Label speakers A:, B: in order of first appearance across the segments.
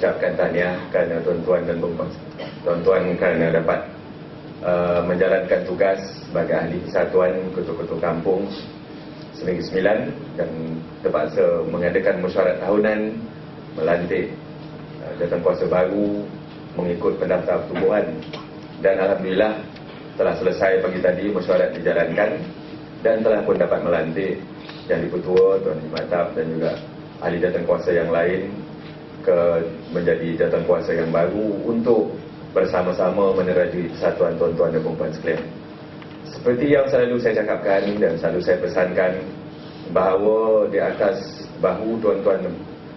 A: mengucapkan tahniah kerana tuan-tuan dan puan-puan. Tuan-tuan kerana dapat menjalankan tugas sebagai ahli kesatuan ketua-ketua kampung Negeri Sembilan dan terpaksa mengadakan mesyuarat tahunan, melantik jawatankuasa baru mengikut pendaftar pertubuhan, dan alhamdulillah telah selesai pagi tadi mesyuarat dijalankan dan telah pun dapat melantik Yang di-Pertua, Tuan Matap dan juga ahli jawatankuasa yang lain menjadi jawatankuasa yang baru untuk bersama-sama menerajui persatuan tuan-tuan dan puan-puan sekalian. Seperti yang selalu saya cakapkan dan selalu saya pesankan, bahawa di atas bahu tuan-tuan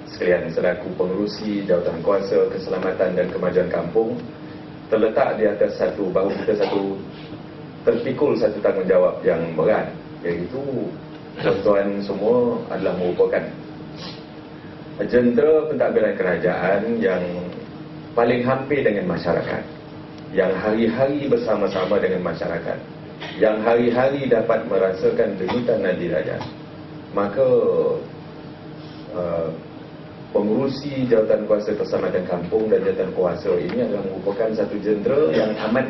A: sekalian selaku pengerusi jawatankuasa keselamatan dan kemajuan kampung, terletak di atas satu bahu kita terpikul satu tanggungjawab yang berat, iaitu tuan-tuan semua adalah merupakan jentera pentadbiran kerajaan yang paling hampir dengan masyarakat, yang hari-hari bersama-sama dengan masyarakat, yang hari-hari dapat merasakan denyutan nadi rakyat. Maka pengurusi jawatankuasa keselamatan kampung dan jawatankuasa ini adalah merupakan satu jentera yang amat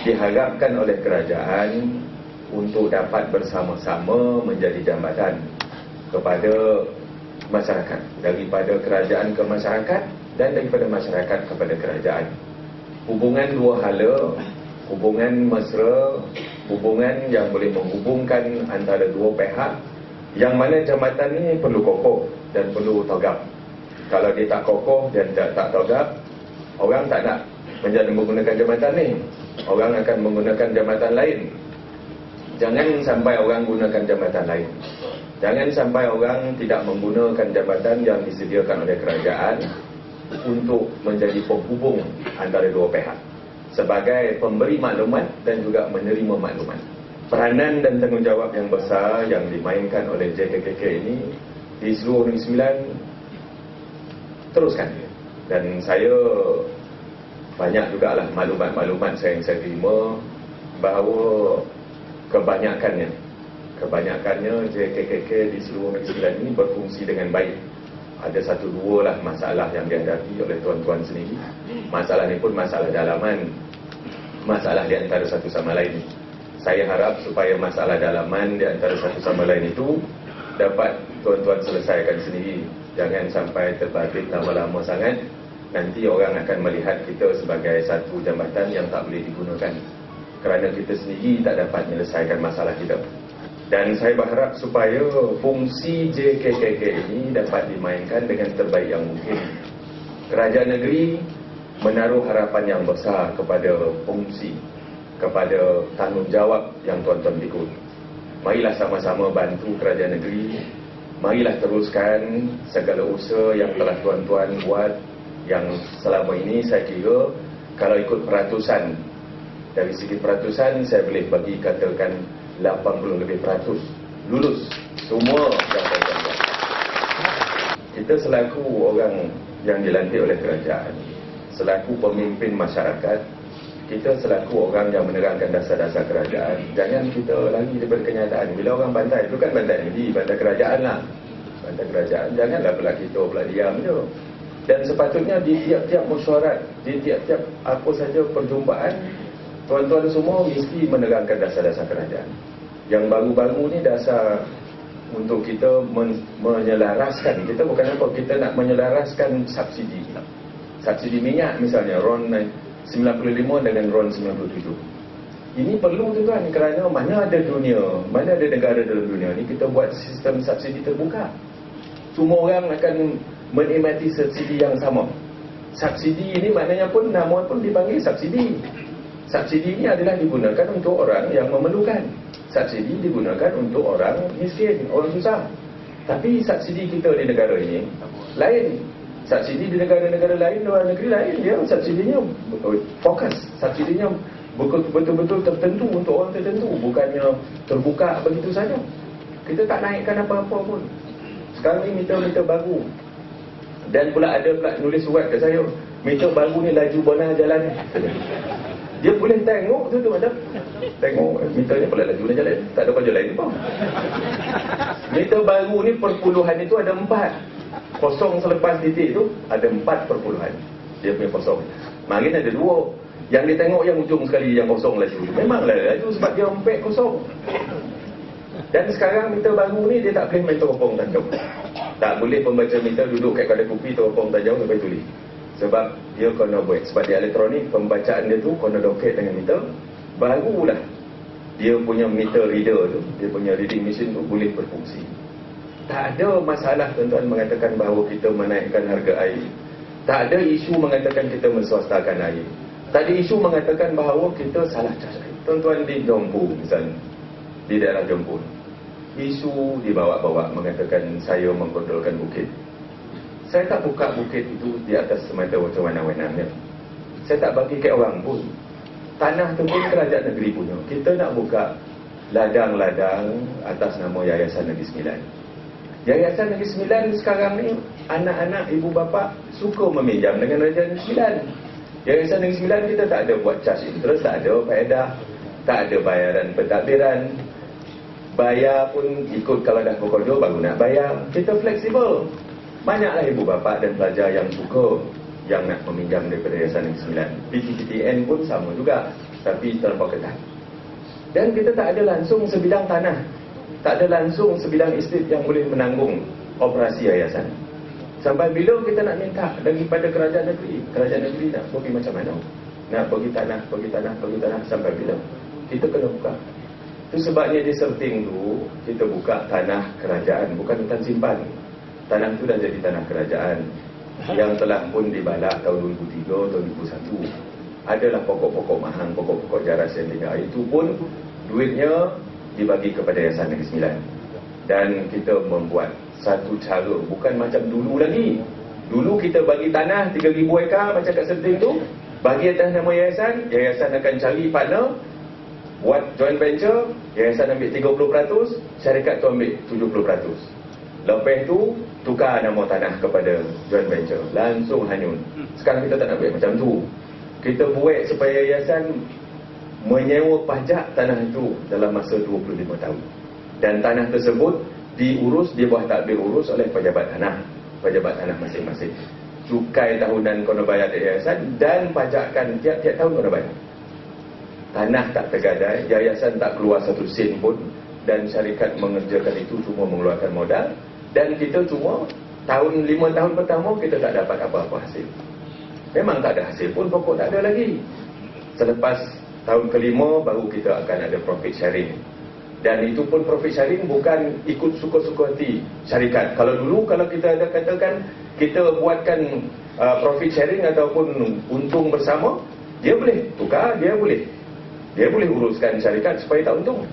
A: diharapkan oleh kerajaan untuk dapat bersama-sama menjadi jambatan kepada masyarakat, daripada kerajaan ke masyarakat dan daripada masyarakat kepada kerajaan. Hubungan dua hala, hubungan mesra, hubungan yang boleh menghubungkan antara dua pihak, yang mana jambatan ini perlu kokoh dan perlu togap. Kalau dia tak kokoh dan tak togap, orang tak nak menggunakan jambatan ni, orang akan menggunakan jambatan lain. Jangan sampai orang gunakan jambatan lain. Jangan sampai orang tidak menggunakan jambatan yang disediakan oleh kerajaan untuk menjadi penghubung antara dua pihak sebagai pemberi maklumat dan juga menerima maklumat. Peranan dan tanggungjawab yang besar yang dimainkan oleh JKKK ini di seluruh Negeri Sembilan teruskan. Dan saya banyak jugalah maklumat-maklumat yang saya terima bahawa kebanyakannya JKKK di seluruh Negeri Sembilan ini berfungsi dengan baik. Ada satu dua lah masalah yang dihadapi oleh tuan-tuan sendiri. Masalah ini pun masalah dalaman, masalah di antara satu sama lain. Saya harap supaya masalah dalaman di antara satu sama lain itu dapat tuan-tuan selesaikan sendiri. Jangan sampai terbabit lama-lama sangat. Nanti orang akan melihat kita sebagai satu jambatan yang tak boleh digunakan kerana kita sendiri tak dapat menyelesaikan masalah kita. Dan saya berharap supaya fungsi JKKK ini dapat dimainkan dengan terbaik yang mungkin. Kerajaan negeri menaruh harapan yang besar kepada fungsi, kepada tanggungjawab yang tuan-tuan pikul. Marilah sama-sama bantu kerajaan negeri. Marilah teruskan segala usaha yang telah tuan-tuan buat, yang selama ini saya kira kalau ikut peratusan, dari segi peratusan saya boleh bagi katakan 80 lebih peratus lulus semua yang tuan-tuan buat. Kita selaku orang yang dilantik oleh kerajaan, selaku pemimpin masyarakat, kita selaku orang yang menerangkan dasar-dasar kerajaan, jangan kita lari daripada kenyataan. Bila orang bantai, itu kan bantai negeri, bantai kerajaan lah. Bantai kerajaan, janganlah pula kita pula diam je. Dan sepatutnya di tiap-tiap mesyuarat, di tiap-tiap apa saja perjumpaan, tuan-tuan semua mesti menerangkan dasar-dasar kerajaan. Yang baru-baru ni dasar untuk kita menyelaraskan. Kita bukan apa, kita nak menyelaraskan subsidi. Subsidi minyak misalnya, RON 95 dengan RON 97. Ini perlu tuan-tuan, kerana mana ada negara dalam dunia ni kita buat sistem subsidi terbuka. Semua orang akan menikmati subsidi yang sama. Subsidi ini maknanya pun, nama pun dipanggil subsidi. Subsidi ini adalah digunakan untuk orang yang memerlukan. Subsidi digunakan untuk orang miskin, orang susah. Tapi subsidi kita di negara ini lain. Subsidi di negara-negara lain, luar negeri lain, dia subsidinya fokus. Subsidinya betul-betul tertentu untuk orang tertentu, bukannya terbuka begitu saja. Kita tak naikkan apa-apa pun. Sekarang ni meter-meter baru. Dan pula ada pula nulis surat ke saya, meter baru ni laju benar jalan. Dia boleh tengok tu macam tengok meternya pula laju benar jalan. Tak ada baju lain pun. Meter baru ni perpuluhan itu ada 4. Kosong selepas titik tu ada 4 perpuluhan. Dia punya kosong. Makin ada 2. Yang dia tengok yang ujung sekali yang kosong laju. Memanglah laju sebab dia empek kosong. Dan sekarang meter baru ni dia tak boleh main teropong tajam. Tak boleh pembaca meter duduk kat kedai kopi teropong tajam sampai tulis. Sebab dia kena buat. Sebab dia elektronik, pembacaan dia tu kena doket dengan meter. Barulah dia punya meter reader tu, dia punya reading machine tu boleh berfungsi. Tak ada masalah tuan-tuan mengatakan bahawa kita menaikkan harga air. Tak ada isu mengatakan kita menswastakan air. Tak ada isu mengatakan bahawa kita salah cas air. Tuan-tuan di Dompu misalnya, di daerah Dompu, isu dibawa-bawa mengatakan saya mengkontrolkan bukit. Saya tak buka bukit itu di atas semata macam mana-mananya. Saya tak bagi ke orang pun. Tanah tu pun kerajaan negeri punya. Kita nak buka ladang-ladang atas nama Yayasan Negeri Sembilan. Yayasan Negeri Sembilan sekarang ni, anak-anak ibu bapa suka meminjam dengan Yayasan Negeri Sembilan. Yayasan Negeri Sembilan kita tak ada buat charge interest, tak ada faedah, tak ada bayaran pentadbiran. Bayar pun ikut kalau dah kokodo baru nak bayar. Kita fleksibel. Banyaklah ibu bapa dan pelajar yang suka yang nak meminjam daripada Yayasan Negeri Sembilan. PTN pun sama juga, tapi terlampau ketat. Dan kita tak ada langsung sebidang tanah, tak ada langsung sebidang estate yang boleh menanggung operasi yayasan. Sampai bila kita nak minta daripada kerajaan negeri nak pergi macam mana? Nak pergi tanah, sampai bila? Kita kena buka. Itu sebabnya di Serting tu, kita buka tanah kerajaan, bukan hutan simpan. Tanah tu dah jadi tanah kerajaan yang telah pun dibalak tahun 2003, tahun 2001. Adalah pokok-pokok mahang, pokok-pokok jaras yang tinggal. Itu pun duitnya dibagi kepada Yayasan Negeri Sembilan. Dan kita membuat satu cara, bukan macam dulu lagi. Dulu kita bagi tanah 3,000 ekar macam kat Serting tu, bagi atas nama yayasan, yayasan akan cari partner, buat joint venture, yayasan ambil 30%, syarikat tu ambil 70%. Lepas tu tukar nama tanah kepada joint venture, langsung hanyut. Sekarang kita tak nak buat macam tu. Kita buat supaya yayasan menyewa pajak tanah itu dalam masa 25 tahun. Dan tanah tersebut diurus, di bawah tadbir urus oleh pejabat tanah masing-masing. Cukai tahunan kena bayar dari yayasan dan pajakan tiap-tiap tahun kena bayar. Tanah tak tergadai, yayasan tak keluar satu sen pun, dan syarikat mengerjakan itu cuma mengeluarkan modal. Dan kita cuma 5 tahun pertama kita tak dapat apa-apa hasil. Memang tak ada hasil pun, pokok tak ada lagi. Selepas tahun kelima baru kita akan ada profit sharing. Dan itu pun profit sharing bukan ikut suka-suka hati syarikat. Kalau dulu kalau kita ada katakan kita buatkan profit sharing ataupun untung bersama, dia boleh tukar, dia boleh uruskan syarikat supaya tak untung.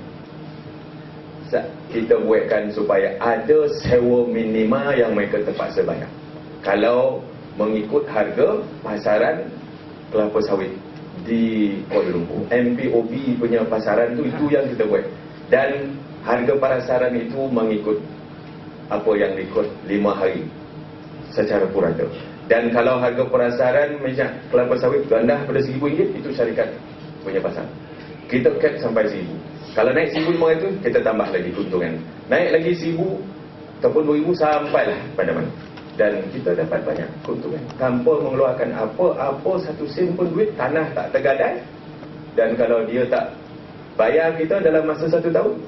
A: Kita buatkan supaya ada sewa minima yang mereka terpaksa bayar. Kalau mengikut harga pasaran kelapa sawit di Kuala Lumpur, MPOB punya pasaran tu, itu yang kita buat. Dan harga pasaran itu mengikut apa yang diikut 5 hari secara purata. Dan kalau harga pasaran macam kelapa sawit rendah pada RM1,000, itu syarikat punya pasar. Kita cap sampai RM1,000. Kalau naik RM1,500, kita tambah lagi keuntungan. Naik lagi RM1,000 ataupun RM2,000 sampailah pada mana. Dan kita dapat banyak keuntungan tanpa mengeluarkan apa-apa satu sen pun duit. Tanah tak tergadai. Dan kalau dia tak bayar kita dalam masa 1 tahun,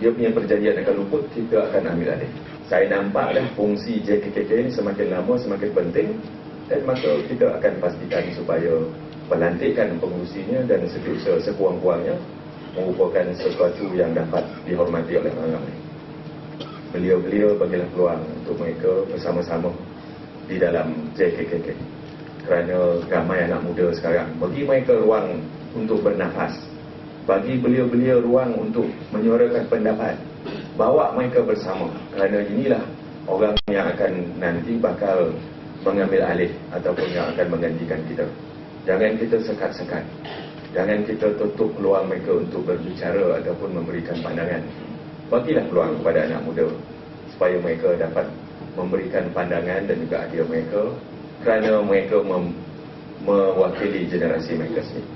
A: dia punya perjanjian akan luput, kita akan ambil alih. Saya nampak dah fungsi JKKK ini semakin lama semakin penting. Dan maka kita akan pastikan supaya pelantikan pengurusinya dan setiausaha sekurang-kurangnya merupakan sesuatu yang dapat dihormati oleh orang ramai. Beliau-beliau bagilah peluang untuk mereka bersama-sama di dalam JKKK. Kerana ramai anak muda sekarang, bagi mereka ruang untuk bernafas. Bagi beliau-beliau ruang untuk menyuarakan pendapat. Bawa mereka bersama. Kerana inilah orang yang akan nanti bakal mengambil alih ataupun yang akan menggantikan kita. Jangan kita sekat-sekat. Jangan kita tutup peluang mereka untuk berbicara ataupun memberikan pandangan. Bagilah peluang kepada anak muda supaya mereka dapat memberikan pandangan dan juga idea mereka, kerana mereka mewakili generasi mereka sendiri.